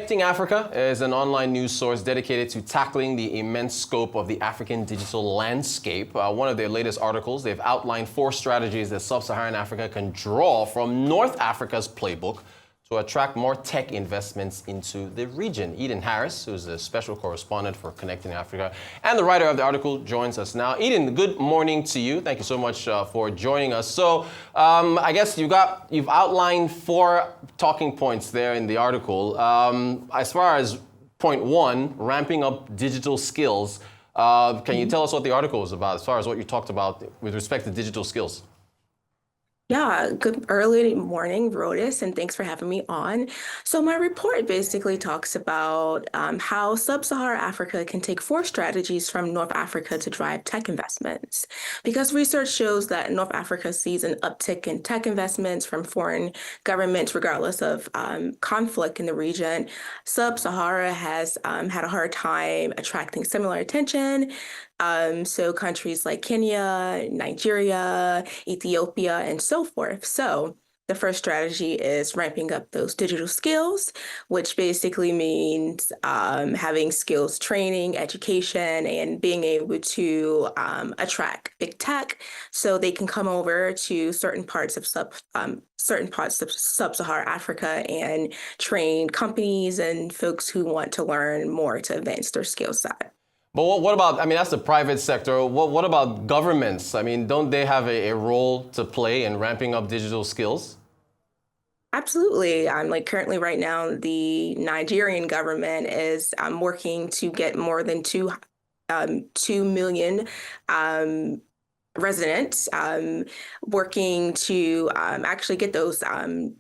Connecting Africa is an online news source dedicated to tackling the immense scope of the African digital landscape. One of their latest articles, they've outlined 4 strategies that Sub-Saharan Africa can draw from North Africa's playbook to attract more tech investments into the region. Eden Harris, who's a special correspondent for Connecting Africa and the writer of the article, joins us now. Eden, good morning to you. Thank you so much for joining us. So I guess you've outlined 4 talking points there in the article. As far as point 1, ramping up digital skills, can you tell us what the article is about as far as what you talked about with respect to digital skills? Yeah, good early morning, Rodis, and thanks for having me on. So my report basically talks about how Sub-Saharan Africa can take 4 strategies from North Africa to drive tech investments. Because research shows that North Africa sees an uptick in tech investments from foreign governments, regardless of conflict in the region. Sub-Sahara has had a hard time attracting similar attention. So countries like Kenya, Nigeria, Ethiopia, and so forth. So the first strategy is ramping up those digital skills, which basically means having skills training, education, and being able to attract big tech so they can come over to certain parts of Sub-Saharan Africa and train companies and folks who want to learn more to advance their skill set. But what about, I mean, that's the private sector. What about governments? I mean, don't they have a role to play in ramping up digital skills? Absolutely. Like currently right now, the Nigerian government is working to get more than 2 million residents working to actually get those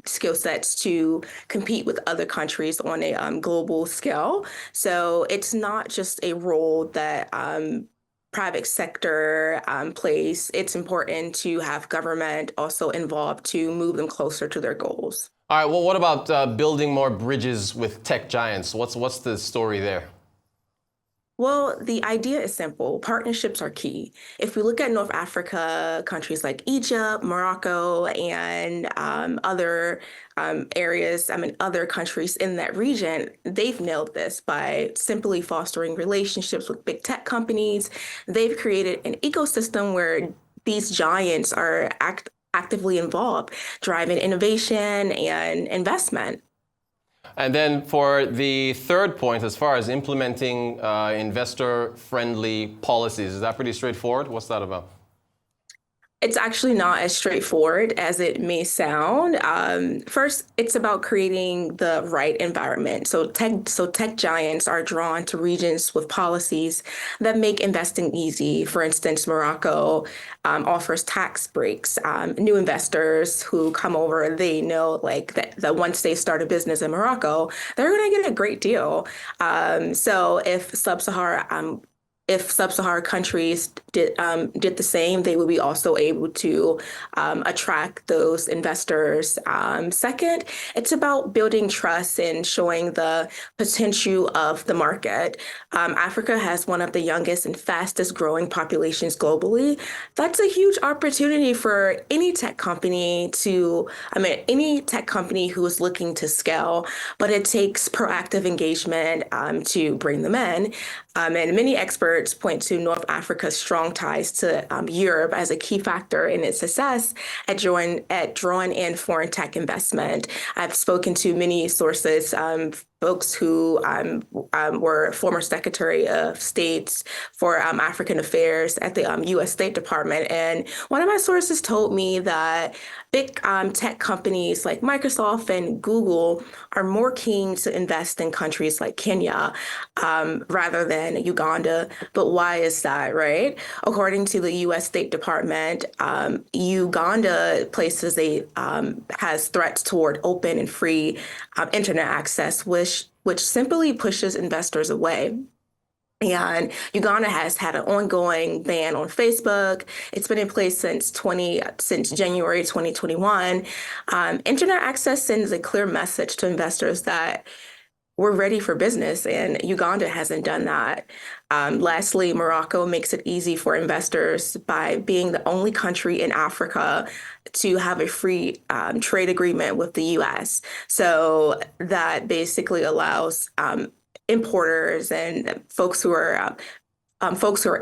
skill sets to compete with other countries on a global scale. So it's not just a role that private sector plays. It's important to have government also involved to move them closer to their goals. All right, well, what about building more bridges with tech giants? What's the story there? Well, the idea is simple. Partnerships are key. If we look at North Africa, countries like Egypt, Morocco, and other areas, other countries in that region, they've nailed this by simply fostering relationships with big tech companies. They've created an ecosystem where these giants are actively involved, driving innovation and investment. And then for the third point, as far as implementing investor-friendly policies, is that pretty straightforward? What's that about? It's actually not as straightforward as it may sound. First, it's about creating the right environment. So tech giants are drawn to regions with policies that make investing easy. For instance, Morocco offers tax breaks. New investors who come over, they know like that once they start a business in Morocco, they're going to get a great deal. So if Sub-Saharan countries did the same, they would be also able to attract those investors. Second, it's about building trust and showing the potential of the market. Africa has one of the youngest and fastest growing populations globally. That's a huge opportunity for any tech company who is looking to scale, but it takes proactive engagement to bring them in. And many experts point to North Africa's strong ties to Europe as a key factor in its success at drawing in foreign tech investment. I've spoken to many sources, folks who were former Secretary of States for African Affairs at the U.S. State Department. And one of my sources told me that big tech companies like Microsoft and Google are more keen to invest in countries like Kenya rather than Uganda. But why is that, right? According to the U.S. State Department, Uganda has threats toward open and free internet access, which simply pushes investors away. And Uganda has had an ongoing ban on Facebook. It's been in place since January 2021. Internet access sends a clear message to investors that we're ready for business, and Uganda hasn't done that. Lastly, Morocco makes it easy for investors by being the only country in Africa to have a free trade agreement with the U.S. So that basically allows importers and folks who are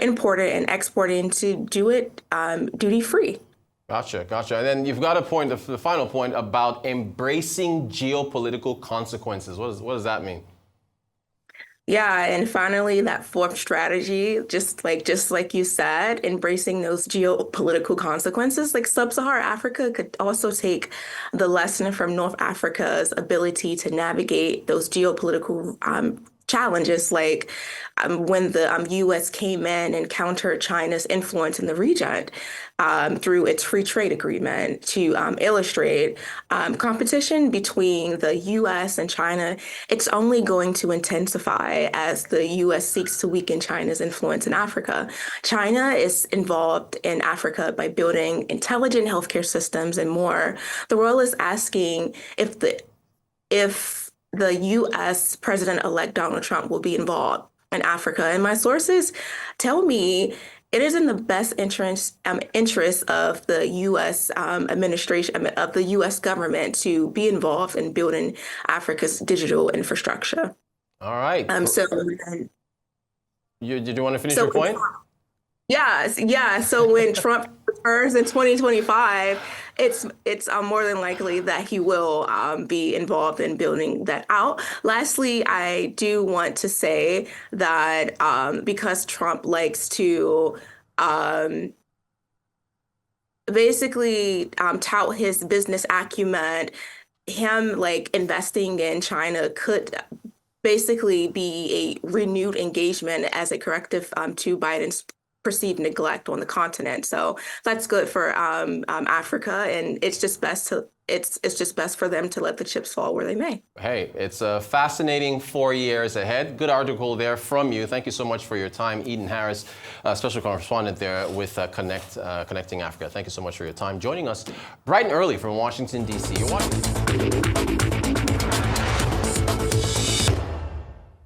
importing and exporting to do it duty free. Gotcha, gotcha. And then you've got a point, the final point about embracing geopolitical consequences. What does that mean? Yeah, and finally, that fourth strategy, just like you said, embracing those geopolitical consequences. Like Sub-Saharan Africa could also take the lesson from North Africa's ability to navigate those geopolitical challenges, like when the U.S. came in and countered China's influence in the region through its free trade agreement to illustrate competition between the U.S. and China. It's only going to intensify as the U.S. seeks to weaken China's influence in Africa. China is involved in Africa by building intelligent healthcare systems and more. The world is asking if the U.S. President-elect Donald Trump will be involved in Africa. And my sources tell me it is in the best interest of the U.S. Administration, of the U.S. government to be involved in building Africa's digital infrastructure. All right. So Did you want to finish your point? Yes, yeah. So when Trump returns in 2025, it's more than likely that he will be involved in building that out. Lastly, I do want to say that because Trump likes to basically tout his business acumen, him like investing in China could basically be a renewed engagement as a corrective to Biden's perceived neglect on the continent. So that's good for Africa, and it's just best for them to let the chips fall where they may. Hey, it's a fascinating 4 years ahead. Good article there from you. Thank you so much for your time, Eden Harris, special correspondent there with Connecting Africa. Thank you so much for your time, joining us bright and early from Washington, D.C. You're watching.